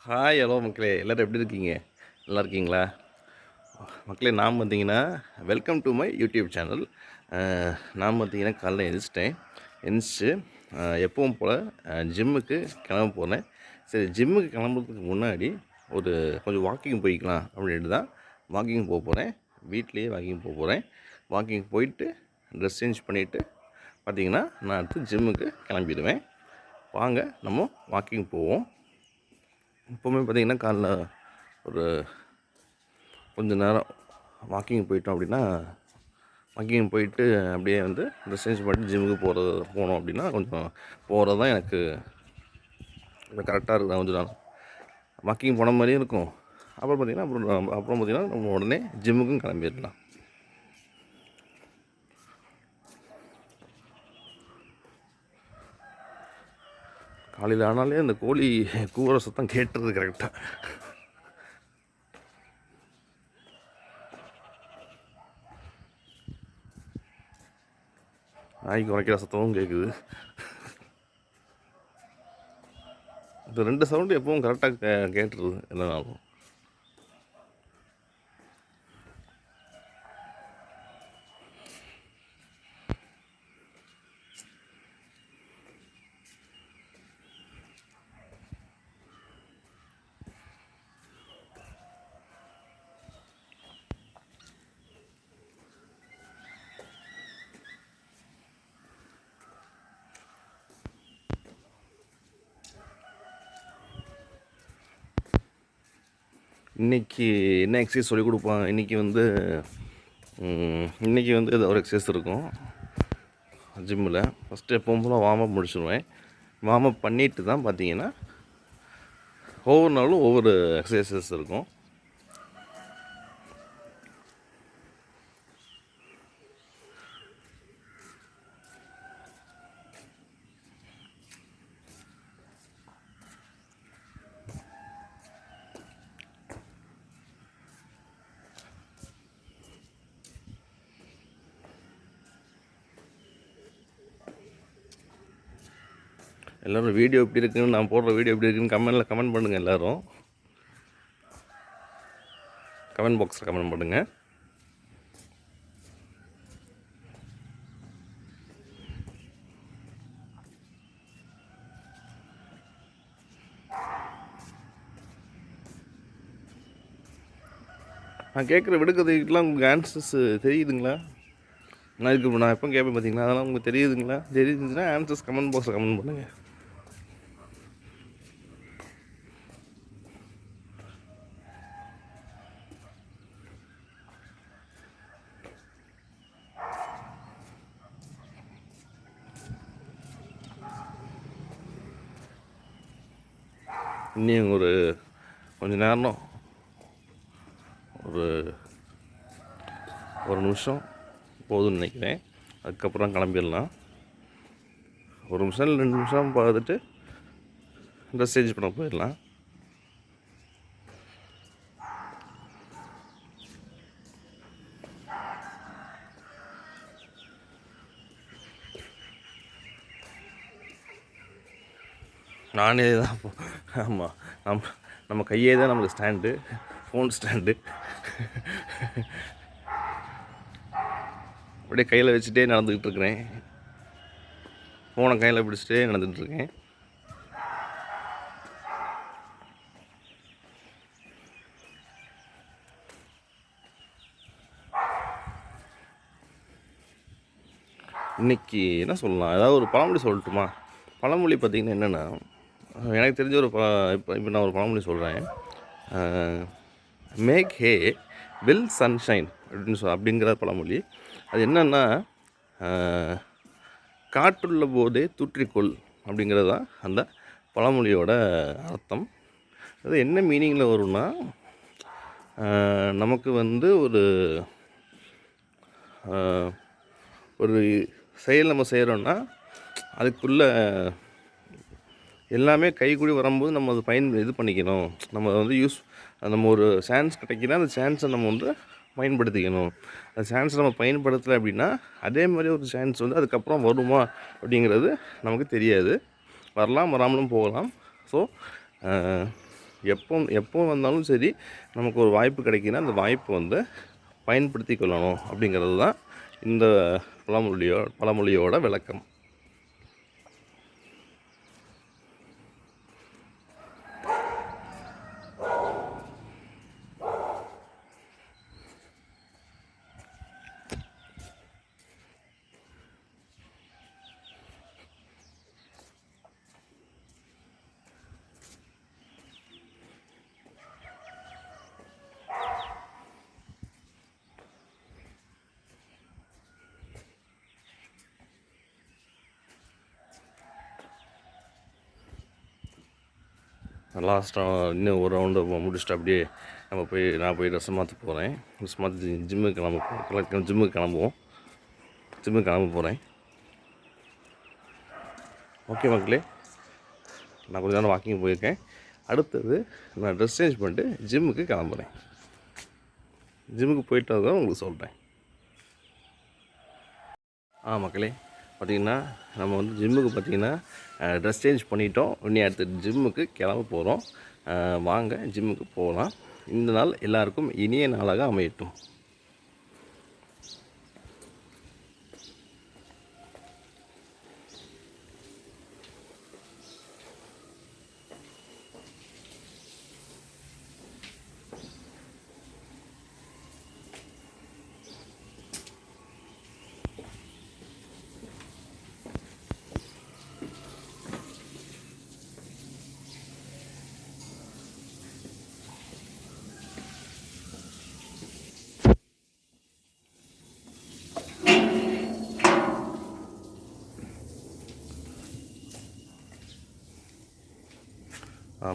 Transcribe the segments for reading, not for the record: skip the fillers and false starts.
Hi hello மக்களே, எல்லோரும் எப்படி இருக்கீங்க? நல்லா இருக்கீங்களா? மக்களே, நான் பார்த்தீங்கன்னா welcome to my YouTube channel. நான் பார்த்தீங்கன்னா காலைல எழுந்திரிச்சு எப்பவும் போல் ஜிம்முக்கு கிளம்ப போனேன். சரி, ஜிம்முக்கு கிளம்புறதுக்கு முன்னாடி ஒரு கொஞ்சம் வாக்கிங் போய்க்கலாம் அப்படின்ட்டு தான் வாக்கிங் போகிறேன். வீட்லேயே வாக்கிங் போகிறேன். வாக்கிங் போயிட்டு ட்ரெஸ் சேஞ்ச் பண்ணிவிட்டு பார்த்திங்கன்னா நான் அடுத்து ஜிம்முக்கு கிளம்பிடுவேன். வாங்க நம்ம வாக்கிங் போவோம். இப்போவுமே பார்த்திங்கன்னா காலைல ஒரு கொஞ்சம் நேரம் வாக்கிங் போயிட்டோம் அப்படின்னா, வாக்கிங் போயிட்டு அப்படியே வந்து ட்ரெஸ் சேஞ்ச் பண்ணிட்டு ஜிம்முக்கு போனோம் அப்படின்னா கொஞ்சம் போகிறது தான் எனக்கு கரெக்டாக இருக்கும். கொஞ்சம் நான் வாக்கிங் போன மாதிரியும் இருக்கும். அப்புறம் பார்த்திங்கன்னா நம்ம உடனே ஜிம்முக்கும் கிளம்பிடலாம். காலையில் ஆனாலே அந்த கோழி கூவுற சத்தம் கேட்டுறது கரெக்டாக. நாய்க்கு உரைக்கிற சத்தமும் கேட்குது. இந்த 2 சவுண்டு எப்பவும் கரெக்டாக கேட்டுருது எல்லானாலும். இன்றைக்கி என்ன எக்ஸசைஸ் சொல்லிக் கொடுப்பான்? இன்றைக்கி வந்து ஏதோ ஒரு எக்ஸசைஸ் இருக்கும் ஜிம்மில். ஃபஸ்ட்டு எப்பவும் போல் வார்ம் அப் முடிச்சுடுவேன். வார்ம் அப் பண்ணிவிட்டு தான் பார்த்தீங்கன்னா ஒவ்வொரு நாளும் ஒவ்வொரு எக்ஸசைசஸ் இருக்கும். எல்லோரும் வீடியோ எப்படி இருக்குன்னு, நான் போடுற வீடியோ எப்படி இருக்குன்னு கமெண்ட் பண்ணுங்கள். எல்லோரும் கமெண்ட் பாக்ஸில் கமெண்ட் பண்ணுங்கள். நான் கேட்குற விடுக்கதைக்கெலாம் உங்களுக்கு ஆன்சர்ஸ் தெரியுதுங்களா? நான் எப்போ கேட்பேன் பார்த்தீங்களா, அதெல்லாம் உங்களுக்கு தெரியுதுங்களா? தெரியுதுன்னா ஆன்சர்ஸ் கமெண்ட் பாக்ஸில் கமெண்ட் பண்ணுங்கள். இன்னும் கொஞ்சம் நேரம், ஒரு நிமிஷம் போதும்னு நினைக்கிறேன். அதுக்கப்புறம் கிளம்பிடலாம். 1 நிமிஷம் இல்லை 2 நிமிஷம் பார்த்துட்டு ட்ரெஸ் சேஞ்ச் பண்ண போயிடலாம். நானே தான். ஆமாம், நம்ம கையே தான் நமக்கு ஸ்டாண்டு, ஃபோன் ஸ்டாண்டு. அப்படியே கையில் வச்சுட்டே நடந்துக்கிட்டு இருக்கிறேன். ஃபோனை கையில் பிடிச்சிட்டே நடந்துகிட்ருக்கேன். இன்றைக்கி என்ன சொல்லலாம்? ஏதாவது ஒரு பழமொழி சொல்லட்டுமா? பழமொழி பார்த்திங்கன்னா என்னென்னா, எனக்கு தெரிஞ்ச இப்போ நான் ஒரு பழமொழி சொல்கிறேன். மேக் ஹே வில் சன்ஷைன் அப்படிங்கிற பழமொழி. அது என்னென்னா, காற்றுள்ள போதே தூற்றிக்கொள் அப்படிங்கிறது தான் அந்த பழமொழியோட அர்த்தம். அது என்ன மீனிங்கில் வரும்னா, நமக்கு வந்து ஒரு செயல் நம்ம செய்கிறோன்னா அதுக்குள்ளே எல்லாமே கைக்கூடி வரும்போது நம்ம அது இது பண்ணிக்கணும். நம்ம வந்து நம்ம ஒரு சான்ஸ் கிடைக்கினா அந்த சான்ஸை நம்ம வந்து பயன்படுத்திக்கணும். அந்த சான்ஸ் நம்ம பயன்படுத்தலை அப்படின்னா அதே மாதிரி ஒரு சான்ஸ் வந்து அதுக்கப்புறம் வருமா அப்படிங்கிறது நமக்கு தெரியாது. வரலாம், வராமலும் போகலாம். ஸோ எப்போ வந்தாலும் சரி நமக்கு ஒரு வாய்ப்பு கிடைக்குன்னா அந்த வாய்ப்பு வந்து பயன்படுத்தி கொள்ளணும் அப்படிங்கிறது தான் இந்த பழமொழியோட விளக்கம். லாஸ்ட்டாக இன்னும் ஒரு ரவுண்டு முடிச்சுட்டு அப்படியே நான் போய் ட்ரெஸ் மாற்ற போகிறேன். ட்ரெஸ் மாற்றி ஜிம்முக்கு கிளம்ப போகிறேன். ஓகே மக்களே, நான் கொஞ்ச நேரம் வாக்கிங் போயிருக்கேன். அடுத்தது நான் ட்ரெஸ் சேஞ்ச் பண்ணிட்டு ஜிம்முக்கு கிளம்புறேன். ஜிம்முக்கு போயிட்டு தான் உங்களுக்கு சொல்கிறேன். மக்களே, பார்த்திங்கன்னா நம்ம வந்து ஜிம்முக்கு பார்த்திங்கன்னா ட்ரெஸ் சேஞ்ச் பண்ணிட்டோம். இன்னும் அடுத்து ஜிம்முக்கு கிளம்ப போகிறோம். வாங்க ஜிம்முக்கு போகலாம். இந்த நாள் எல்லாருக்கும் இனிய நாளாக அமையட்டும்.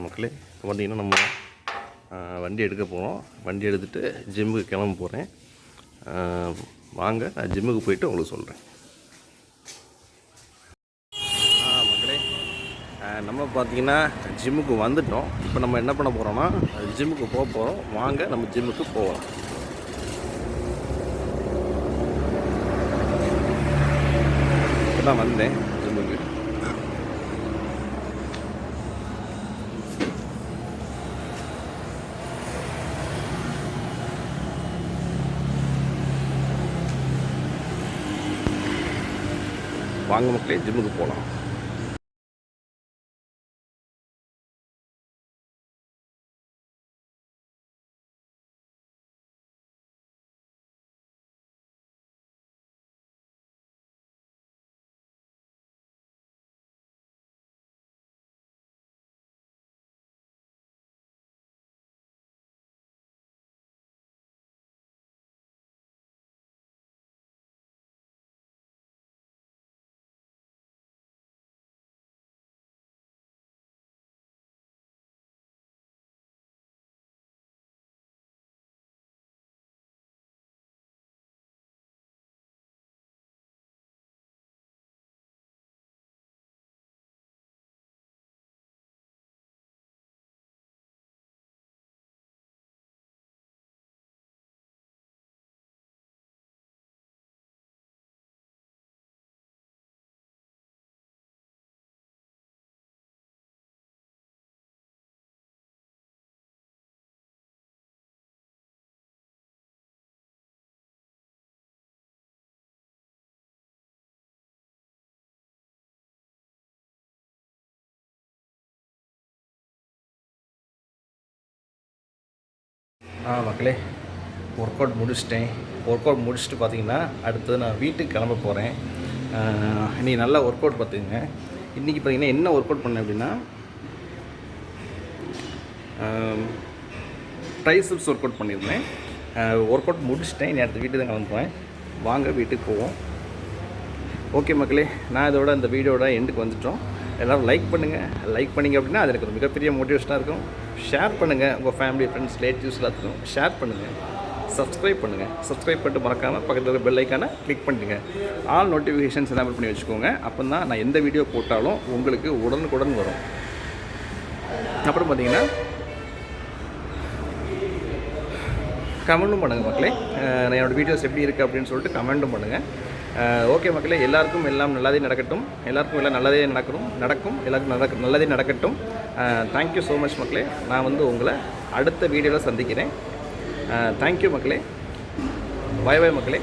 மக்களே, இப்போ பார்த்திங்கன்னா நம்ம வண்டி எடுக்க போகிறோம். வண்டி எடுத்துகிட்டு ஜிம்முக்கு கிளம்ப போகிறேன். வாங்க, நான் ஜிம்முக்கு போயிட்டு உங்களுக்கு சொல்கிறேன். மக்களே, நம்ம பார்த்திங்கன்னா ஜிம்முக்கு வந்துட்டோம். இப்போ நம்ம என்ன பண்ண போகிறோம்னா ஜிம்முக்கு போக போகிறோம். வாங்க நம்ம ஜிம்முக்கு போகலாம். இப்போ தான் வந்தேன் ஜிம்முக்கு. வாங்க மக்களே, ஜிம்முக்கு போகலாம். மக்களே, ஒர்க் அவுட் முடிச்சிட்டேன். ஒர்க் அவுட் முடிச்சுட்டு பார்த்திங்கன்னா அடுத்தது நான் வீட்டுக்கு கிளம்ப போகிறேன். இன்றைக்கி நல்லா ஒர்க் அவுட் பார்த்துக்குங்க. இன்றைக்கி பார்த்திங்கன்னா என்ன ஒர்க் அவுட் பண்ணேன் அப்படின்னா ட்ரைசெப்ஸ் ஒர்க் அவுட் பண்ணியிருந்தேன். ஒர்க் அவுட் முடிச்சிட்டேன். இனி அடுத்த வீட்டுக்கு தான் கிளம்புறேன். வாங்க வீட்டுக்கு போவோம். ஓகே மக்களே, நான் இதோட இந்த வீடியோட எண்டுக்கு வந்துட்டோம். எல்லோரும் லைக் பண்ணிங்க அப்படின்னா அது எனக்கு ஒரு மிகப்பெரிய மோட்டிவேஷனாக இருக்கும். ஷேர் பண்ணுங்கள், உங்கள் ஃபேமிலி, ஃப்ரெண்ட்ஸ், ரிலேட்டிவ்ஸ் எல்லாத்துக்கும் ஷேர் பண்ணுங்கள். சப்ஸ்கிரைப் பண்ணிட்டு மறக்காமல் பக்கத்தில் இருக்க பெல் ஐக்கானை கிளிக் பண்ணிடுங்க. ஆல் நோட்டிஃபிகேஷன்ஸ் எல்லாம் பண்ணி வச்சுக்கோங்க. அப்போ தான் நான் எந்த வீடியோ போட்டாலும் உங்களுக்கு உடனுக்குடன் வரும். அப்புறம் பார்த்திங்கன்னா கமெண்ட்டும் பண்ணுங்கள் மக்களே. என்னோடய வீடியோஸ் எப்படி இருக்குது அப்படின்னு சொல்லிட்டு கமெண்ட்டும் பண்ணுங்கள். ஓகே மக்களே, எல்லாருக்கும் எல்லாம் நல்லதே நடக்கட்டும். எல்லாருக்கும் எல்லாம் நல்லதே நடக்கும். எல்லாருக்கும் நல்லதே நடக்கட்டும். தேங்க்யூ ஸோ மச் மக்களே. நான் வந்து உங்களை அடுத்த வீடியோவில் சந்திக்கிறேன். தேங்க்யூ மக்களே. பாய் பாய் மக்களே.